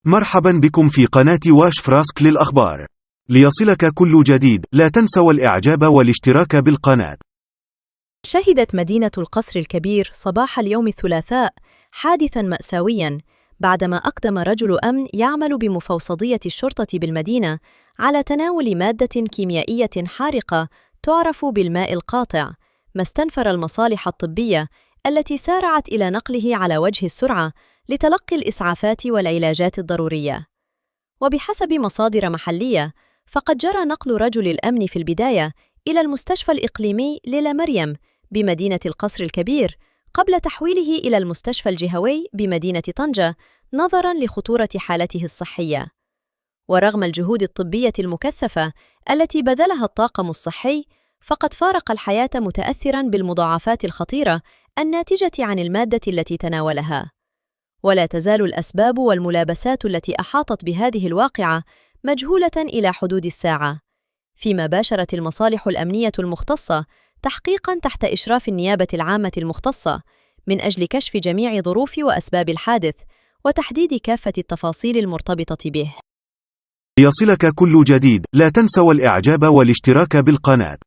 مرحبا بكم في قناة واش فراسك للأخبار. ليصلك كل جديد، لا تنسوا الإعجاب والاشتراك بالقناة. شهدت مدينة القصر الكبير صباح اليوم الثلاثاء حادثاً مأساوياً بعدما أقدم رجل أمن يعمل بمفوضية الشرطة بالمدينة على تناول مادة كيميائية حارقة تعرف بالماء القاطع، ما استنفر المصالح الطبية التي سارعت إلى نقله على وجه السرعة لتلقي الإسعافات والعلاجات الضرورية. وبحسب مصادر محلية، فقد جرى نقل رجل الأمن في البداية إلى المستشفى الإقليمي ليلى مريم بمدينة القصر الكبير قبل تحويله إلى المستشفى الجهوي بمدينة طنجة نظراً لخطورة حالته الصحية. ورغم الجهود الطبية المكثفة التي بذلها الطاقم الصحي، فقد فارق الحياة متأثراً بالمضاعفات الخطيرة الناتجة عن المادة التي تناولها. ولا تزال الأسباب والملابسات التي أحاطت بهذه الواقعة مجهولة إلى حدود الساعة، فيما باشرت المصالح الأمنية المختصة تحقيقاً تحت إشراف النيابة العامة المختصة من أجل كشف جميع ظروف وأسباب الحادث وتحديد كافة التفاصيل المرتبطة به. ليصلك كل جديد، لا تنسوا الإعجاب والاشتراك بالقناة.